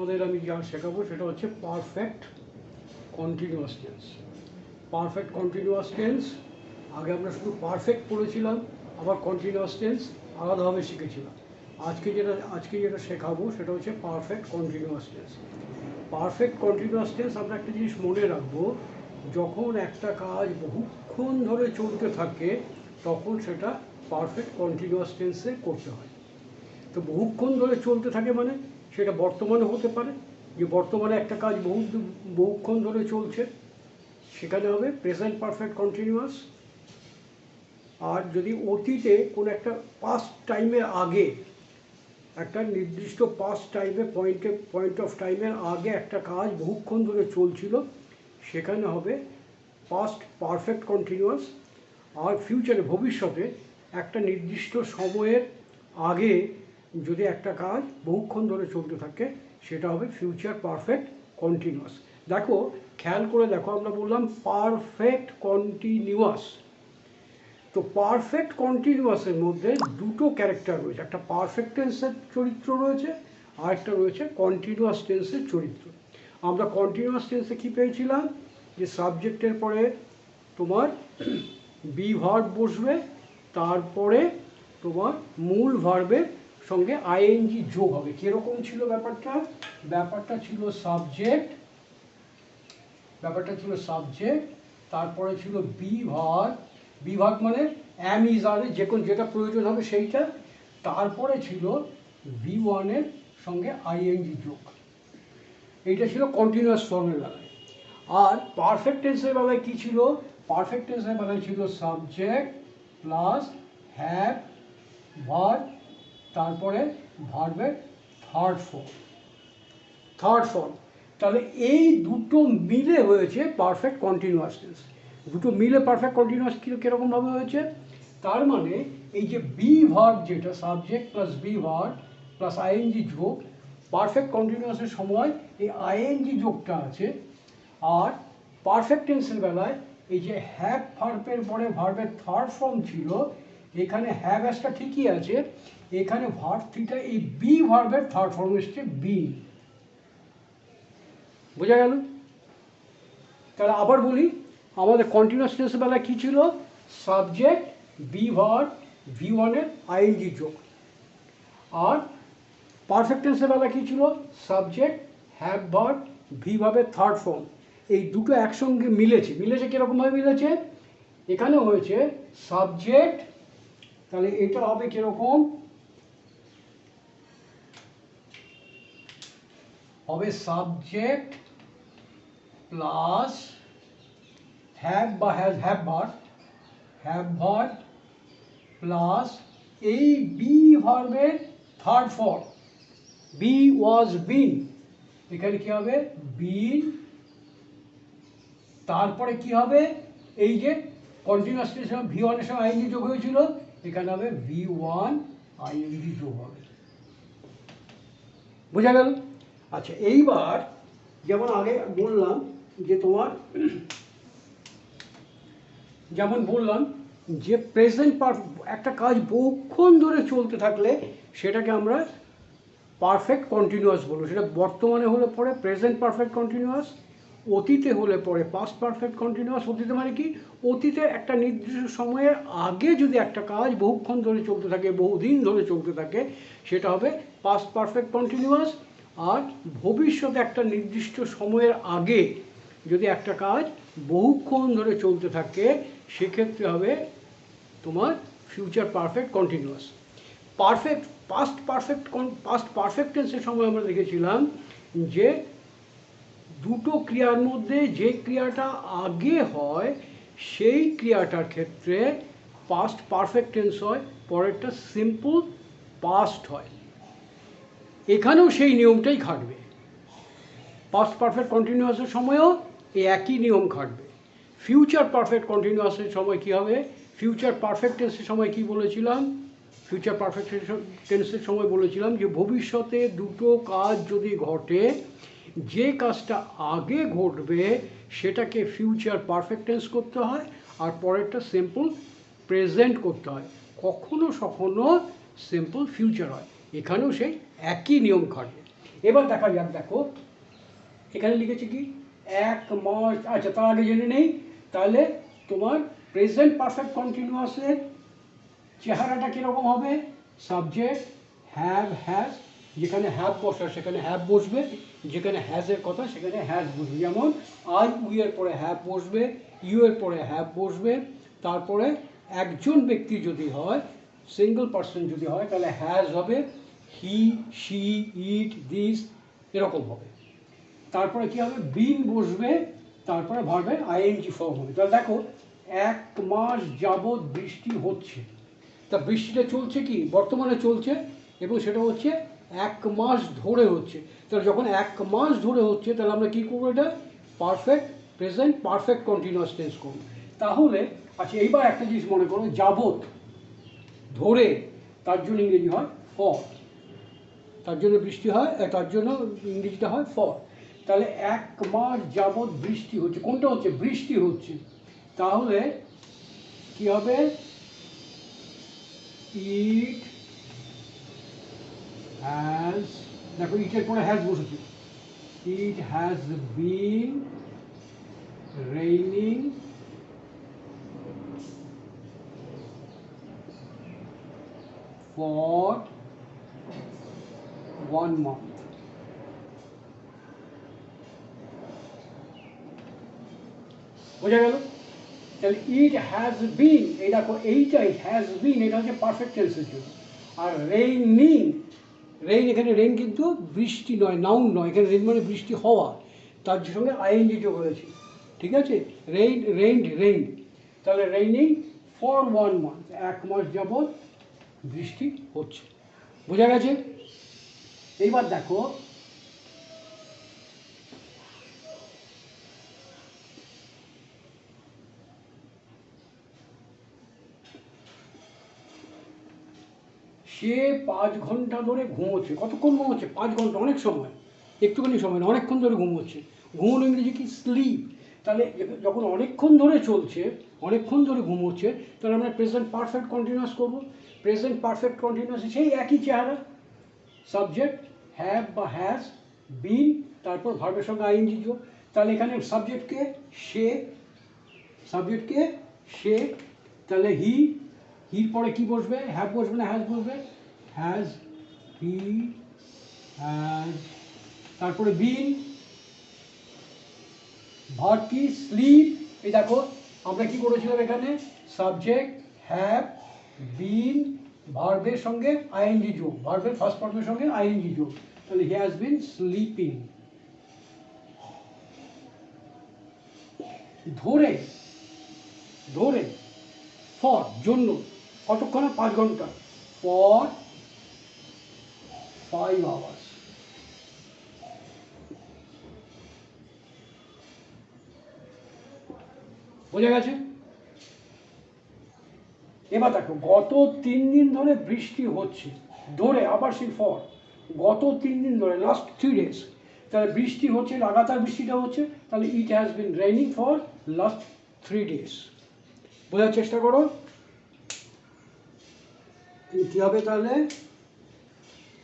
তোমাদের আমি যা শেখাবো সেটা হচ্ছে perfect continuous tense. Perfect continuous tense আগে আমরা শুধু পারফেক্ট পড়েছিলাম, আবার কন্টিনিউয়াস টেন্স আলাদাভাবে শিখেছিলাম। আজকে যেটা শেখাবো সেটা হচ্ছে perfect continuous tense. Perfect continuous tense আমরা একটা জিনিস মনে রাখবো, যখন একটা কাজ বহুক্ষণ ধরে চলতে থাকে তখন সেটা পারফেক্ট কন্টিনিউয়াস টেন্সে করতে হয়। তো বহুক্ষণ ধরে চলতে থাকে মানে সেটা বর্তমানে হতে পারে, যে বর্তমানে একটা কাজ বহুক্ষণ ধরে চলছে, সেখানে হবে প্রেজেন্ট পারফেক্ট কন্টিনিউয়াস। আর যদি অতীতে কোনো একটা পাস্ট টাইমের আগে, একটা নির্দিষ্ট পাস্ট টাইমে পয়েন্ট অফ টাইমের আগে একটা কাজ বহুক্ষণ ধরে চলছিল, সেখানে হবে পাস্ট পারফেক্ট কন্টিনিউয়াস। আর ফিউচারে, ভবিষ্যতে একটা নির্দিষ্ট সময়ের আগে যদি একটা কাজ বহুক্ষণ ধরে চলতে থাকে সেটা হবে ফিউচার পারফেক্ট কন্টিনিউয়াস। দেখো, খেয়াল করে দেখো, আমরা বললাম পারফেক্ট কন্টিনিউয়াস। তো পারফেক্ট কন্টিনিউয়াসের মধ্যে দুটো ক্যারেক্টার রয়েছে, একটা পারফেক্ট টেন্সের চরিত্র রয়েছে আর একটা রয়েছে কন্টিনিউয়াস টেন্সের চরিত্র। আমরা কন্টিনিউয়াস টেন্সে কী পেয়েছিলাম, যে সাবজেক্টের পরে তোমার বি ভার্ব বসবে, তারপরে তোমার মূল ভার্বের সঙ্গে আইএনজি যোগ হবে। কীরকম ছিল ব্যাপারটা? ব্যাপারটা ছিল সাবজেক্ট, তারপরে ছিল বি ভার্ব মানে অ্যাম ইজ আর, যেটা প্রয়োজন হবে সেইটা, তারপরে ছিল বি ওয়ানের সঙ্গে আইএনজি যোগ। এইটা ছিল কন্টিনিউয়াস ফর্মের বেলায়। আর পারফেক্ট টেন্সের বেলায় কী ছিল? পারফেক্ট টেন্সের বেলায় ছিল সাবজেক্ট প্লাস হ্যাভ ভার্ব, তারপরে ভার্বের থার্ড ফর্ম। তাহলে এই দুটো মিলে হয়েছে পারফেক্ট কন্টিনিউয়াস টেন্স। দুটো মিলে পারফেক্ট কন্টিনিউয়াস কীরকমভাবে হয়েছে? তার মানে এই যে বি ভার্ব, যেটা subject plus be verb plus ING যোগ, পারফেক্ট কন্টিনিউয়াসের সময় এই আইএনজি যোগটা আছে। আর পারফেক্ট টেন্সের বেলায় এই যে হ্যাভ ভার্বের পরে ভার্বের থার্ড ফর্ম ছিল, এখানে হ্যাভ অ্যাসটা ঠিকই আছে, এখানে ভার্ব থ্রিটা এই বি ভার্বের থার্ড ফর্ম এসছে বি। বোঝা গেল? তাহলে আবার বলি, আমাদের কন্টিনিউয়াস টেন্সের বেলায় কী ছিল? সাবজেক্ট বি ভার্ব ভি ওয়ানের আইএনজি যোগ। আর পারফেক্ট টেন্সের বেলা কী ছিল? সাবজেক্ট হ্যাভ ভার্ব ভি ভার্বের থার্ড ফর্ম। এই দুটো একসঙ্গে মিলেছে কীরকমভাবে মিলেছে? এখানে হয়েছে সাবজেক্ট, তাহলে এটা হবে কীরকম? হবে সাবজেক্ট প্লাস হ্যাভ বা হ্যাভ ভার্ব প্লাস এই বি ভার্বের থার্ড ফর্ম বি ওয়াজ বিন, এখানে কি হবে? বিন। তারপরে কি হবে? এই যে কন্টিনিউয়াস টেন্সের ভি ওয়ানের সঙ্গে আইএনজি যোগ হয়েছিল, এখানে হবে ভি ওয়ান আইএনজি যোগ হবে। বোঝা গেল? আচ্ছা, এইবার যেমন আগে বললাম যে তোমার যে প্রেজেন্ট একটা কাজ বহুক্ষণ ধরে চলতে থাকলে সেটাকে আমরা পারফেক্ট কন্টিনিউয়াস বলবো। সেটা বর্তমানে হলে পরে প্রেজেন্ট পারফেক্ট কন্টিনিউয়াস, অতীতে হলে পরে পাস্ট পারফেক্ট কন্টিনিউয়াস। অতীতে মানে কি? অতীতে একটা নির্দিষ্ট সময়ের আগে যদি একটা কাজ বহুক্ষণ ধরে চলতে থাকে, বহুদিন ধরে চলতে থাকে, সেটা হবে পাস্ট পারফেক্ট কন্টিনিউয়াস। আর ভবিষ্যতে একটা নির্দিষ্ট সময়ের আগে যদি একটা কাজ বহুক্ষণ ধরে চলতে থাকে, সেক্ষেত্রে হবে তোমার future perfect continuous. Past perfect টেন্সের সময় আমরা দেখেছিলাম যে দুটো ক্রিয়ার মধ্যে যে ক্রিয়াটা আগে হয় সেই ক্রিয়াটার ক্ষেত্রে পাস্ট পারফেক্ট টেন্স হয়, পরেরটা সিম্পল পাস্ট হয়। এখানেও সেই নিয়মটাই খাটবে। পাস্ট পারফেক্ট কন্টিনিউয়াসের সময়ও এই একই নিয়ম খাটবে। ফিউচার পারফেক্ট কন্টিনিউয়াসের সময় কি হবে? ফিউচার পারফেক্ট টেন্সের সময় কি বলেছিলাম? ফিউচার পারফেক্ট টেন্সের সময় বলেছিলাম যে ভবিষ্যতে দুটো কাজ যদি ঘটে, যে কাজটা আগে ঘটবে সেটাকে ফিউচার পারফেক্ট টেন্স করতে হয়, আর পরেরটা সিম্পল প্রেজেন্ট করতে হয়। কখনো সিম্পল ফিউচার হয়। এখানেও সেই একই নিয়ম খাটবে। এবার দেখা যাক, দেখো এখানে লিখেছে কি 1 মাস। আচ্ছা, তার আগে জেনে নেই তাহলে তোমার প্রেজেন্ট পারফেক্ট কন্টিনিউয়াসের চেহারাটা কীরকম হবে? সাবজেক্ট হ্যাভ হ্যাজ, যেখানে হ্যাভ বসার সেখানে হ্যাভ বসবে, যেখানে হ্যাজের কথা সেখানে হ্যাজ বসবে। যেমন আই উই এর পরে হ্যাভ বসবে, ইউ এর পরে হ্যাভ বসবে। তারপরে একজন ব্যক্তি যদি হয়, সিঙ্গল পার্সন যদি হয়, তাহলে হ্যাজ হবে, হি শি ইট দিস এরকম হবে। তারপরে কী হবে? বিন বসবে, তারপরে ভার্বের আইএনজি ফর্ম হবে। তাহলে দেখো 1 মাস যাবৎ বৃষ্টি হচ্ছে। তা বৃষ্টিটা চলছে কি? বর্তমানে চলছে, এবং সেটা হচ্ছে 1 মাস ধরে হচ্ছে। তাহলে যখন 1 মাস ধরে হচ্ছে তাহলে আমরা কী করবো? এটা perfect present perfect continuous tense করবো। তাহলে আচ্ছা, এইবার একটা জিনিস মনে করো, যাবৎ ধরে, তার জন্য ইংরেজি হয় ফর। তার জন্য বৃষ্টি হয়, তার জন্য ইংরেজিটা হয় ফর। তাহলে 1 মাস যাবৎ বৃষ্টি হচ্ছে। কোনটা হচ্ছে? বৃষ্টি হচ্ছে। তাহলে কি হবে? ইট হ্যাজ, দেখো ইটের পরে হ্যাজ বসেছে, it has been raining for 1 month। বোঝা গেল? তাহলে ইট হ্যাজ বিন, এই দেখো এইটাই হ্যাজ বিন, এটা হচ্ছে পারফেক্ট টেন্সের জন্য। আর রেইনিং, রেইন, এখানে রেইন কিন্তু বৃষ্টি নয়, নাউন নয়, এখানে রেইন মানে বৃষ্টি হওয়া, তার সঙ্গে আইএনজি যোগ হয়েছে। ঠিক আছে? রেইন। তাহলে রেইনিং ফর 1 month, 1 মাস যাবৎ বৃষ্টি হচ্ছে। বোঝা গেছে? এইবার দেখো সে 5 ঘন্টা ধরে ঘুমোচ্ছে। কতক্ষণ ঘুমোচ্ছে? 5 ঘন্টা, অনেক সময়, একটুখানি সময় না, অনেকক্ষণ ধরে ঘুমোচ্ছে। ঘুমোনো ইংরেজি কি? স্লিপ। তাহলে যখন অনেকক্ষণ ধরে চলছে, অনেকক্ষণ ধরে ঘুমোচ্ছে, তাহলে আমরা প্রেজেন্ট পারফেক্ট কন্টিনিউয়াস করব। প্রেজেন্ট পারফেক্ট কন্টিনিউয়াস সেই একই চেহারা, সাবজেক্ট হ্যাভ বা হ্যাজ, বিন, তারপর ভার্বের সঙ্গে আইএনজি যোগ। তাহলে এখানে সাবজেক্টকে সে, সাবজেক্টকে সে, তাহলে হির পরে কি বসবে? হ্যাভ বসবে না হ্যাজ বসবে? হ্যাজ, হি হ্যাজ, তারপরে বিন, ভার্ব কি? স্লিপ। এই দেখো আমরা কি করেছিলাম এখানে? সাবজেক্ট হ্যাভ, বিন, ভার্বের সঙ্গে আইএনজি যোগ, ভার্বের ফার্স্ট ফর্মের সঙ্গে আইএনজি যোগ। তাহলে হি হ্যাজ বিন স্লিপিং। ধরে, ধরে, ফর, জন্য, কতক্ষণ? 5 ঘন্টা, ফর 5 hours। বোঝা গেছে? এবার দেখো গত 3 দিন ধরে বৃষ্টি হচ্ছে। ধরে, আবার সেই ফর, গত 3 দিন ধরে, লাস্ট 3 days। তাহলে বৃষ্টি হচ্ছে, লাগাতার বৃষ্টিটা হচ্ছে, তাহলে it has been raining for last 3 days। বোঝার চেষ্টা করো কি হবে। তাহলে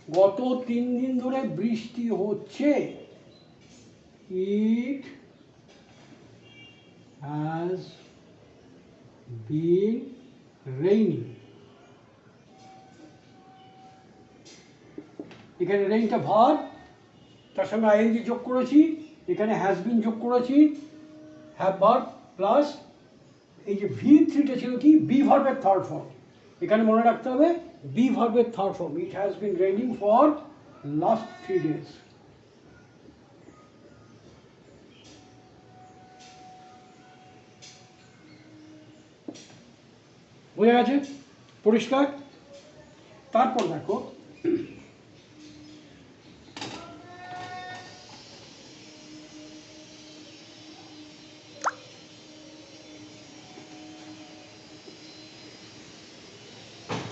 গত 3 দিন ধরে বৃষ্টি হচ্ছে, ইট হ্যাজ বিন রেইনিং। এখানে রেইনটা ভার্ব, তার সঙ্গে আইএনজি যোগ করেছি, এখানে হ্যাজ বিন যোগ করেছি, হ্যাভ ভার্ব প্লাস এই যে V3টা ছিল কি? বি ভার্বের থার্ড ফর্ম। এখানে মনে রাখতে হবে বি ভার্বের third form, it has been raining for last 3 days। বোঝা গেছে? পরিষ্কার? তারপর দেখো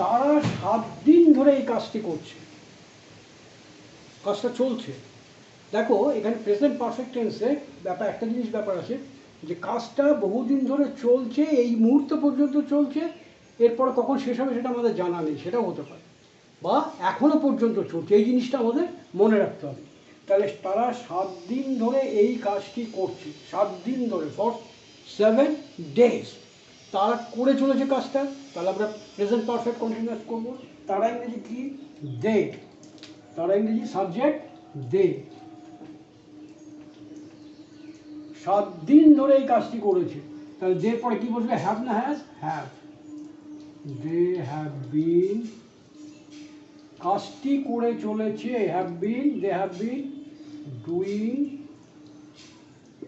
তারা 7 দিন ধরে এই কাজটি করছে, কাজটা চলছে। দেখো এখানে প্রেজেন্ট পারফেক্ট টেন্সে ব্যাপার, একটা জিনিস ব্যাপার আছে যে কাজটা বহুদিন ধরে চলছে, এই মুহূর্ত পর্যন্ত চলছে, এরপরে কখন শেষ হবে সেটা আমাদের জানা নেই, সেটাও হতে পারে, বা এখনো পর্যন্ত চলছে, এই জিনিসটা আমাদের মনে রাখতে হবে। তাহলে তারা 7 দিন ধরে এই কাজটি করছে, 7 দিন ধরে, ফর 7 days তারা করে চলেছে কাজটা। তাহলে আমরা প্রেজেন্ট পারফেক্ট কন্টিনিউয়াস করবো। তারা ইংরেজি কি? দে। তারা ইংরেজি সাবজেক্ট দে। 7 দিন ধরে এই কাজটি করেছে। তাহলে দে পরে কি বসবে? হ্যাভ না has? Have. They have been, কাজটি করে চলেছে, have been, they have been doing,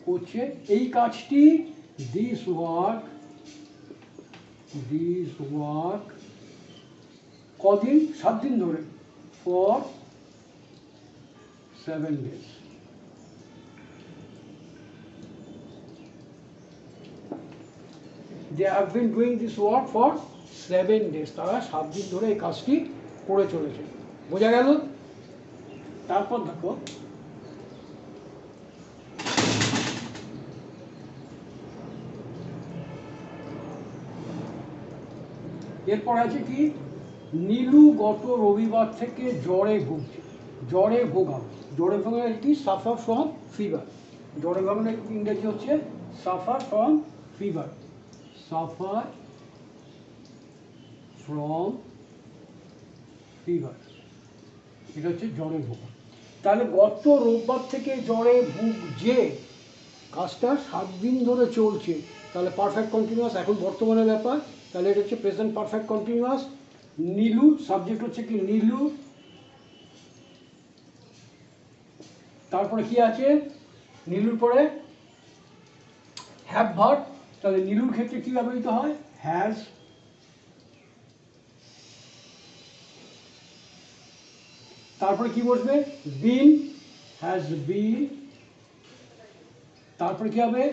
করছে এই কাজটি, দিস ওয়ার্ক, কদিন? 7 দিন ধরে, for 7 days। They have been doing this work for 7 days। তারা 7 দিন ধরে এই কাজটি করে চলেছে। বোঝা গেল? তারপর দেখো, এরপর আছে কি? নীলু গত রবিবার থেকে জ্বরে ভুগছে। জ্বরে ভোগা, জ্বরে ভোগা কি? Suffer from fever. জ্বরে ভোগানোর ইংরেজি হচ্ছে suffer from fever. Suffer from fever, এটা হচ্ছে জ্বরে ভোগা। তাহলে গত রোববার থেকে জ্বরে ভুগছে, কাজটা 7 দিন ধরে চলছে। তাহলে পারফেক্ট কন্টিনিউয়াস, এখন বর্তমানে ব্যাপার। তাহলে এটা হচ্ছে present perfect continuous. Nilu, subject হচ্ছে কি? নীলু। তারপরে কি আছে? নীলুর পরে হ্যাভ ভার্ব। তাহলে নীলুর ক্ষেত্রে কি ব্যবহৃত হয়? হ্যাজ। তারপরে কি বসবে? বিন, হ্যাজ বিন। তারপরে কি হবে?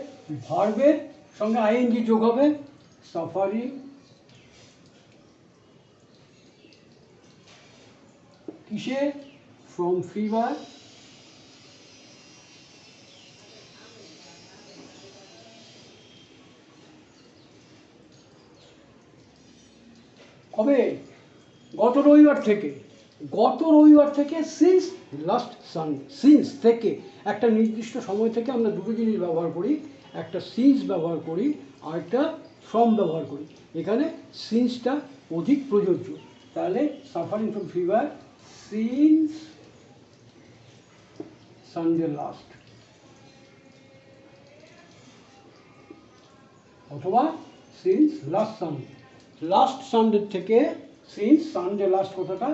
ভার্বের সঙ্গে আইএনজি যোগ হবে, সাফারিং। কিসে? From fever. কবে? গত রবিবার থেকে। গত রবিবার থেকে, সিন্স লাস্ট সানডে। সিন্স থেকে, একটা নির্দিষ্ট সময় থেকে আমরা দুটো জিনিস ব্যবহার করি, একটা সিন্স ব্যবহার করি আর একটা ফ্রম ব্যবহার করি। এখানে সিন্সটা অধিক প্রযোজ্য। তাহলে suffering from fever since Sunday last, অথবা since last Sunday. Last Sunday থেকে সিন্স সানডে লাস্ট কথাটা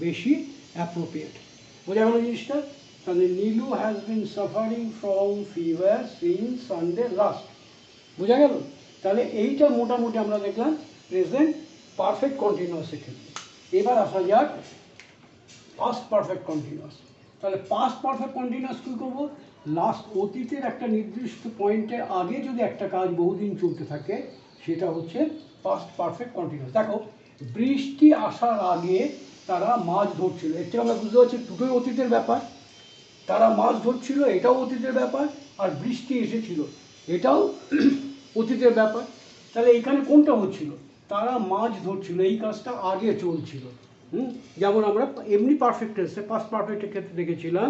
বেশি অ্যাপ্রোপ্রিয়েট। বোঝা গেল জিনিসটা? তাহলে Nilu has been suffering from fever since Sunday last. বোঝা গেল? তাহলে এইটা মোটামুটি আমরা দেখলাম প্রেজেন্ট পারফেক্ট কন্টিনিউয়াসের ক্ষেত্রে। এবার আসা যাক পাস্ট পারফেক্ট কন্টিনিউয়াস। তাহলে পাস্ট পারফেক্ট কন্টিনিউয়াস কী করবো? লাস্ট, অতীতের একটা নির্দিষ্ট পয়েন্টের আগে যদি একটা কাজ বহুদিন চলতে থাকে, সেটা হচ্ছে পাস্ট পারফেক্ট কন্টিনিউয়াস। দেখো, বৃষ্টি আসার আগে তারা মাছ ধরছিল, এর থেকে আমরা বুঝতে পারছি দুটোই অতীতের ব্যাপার। তারা মাছ ধরছিল, এটাও অতীতের ব্যাপার, আর বৃষ্টি এসেছিল, এটাও অতীতের ব্যাপার। তাহলে এখানে কোনটা হচ্ছিল? তারা মাছ ধরছিল, এই কাজটা আগে চলছিল। যেমন আমরা এমনি পারফেক্ট টেন্সে, পাস্ট পারফেক্টের ক্ষেত্রে দেখেছিলাম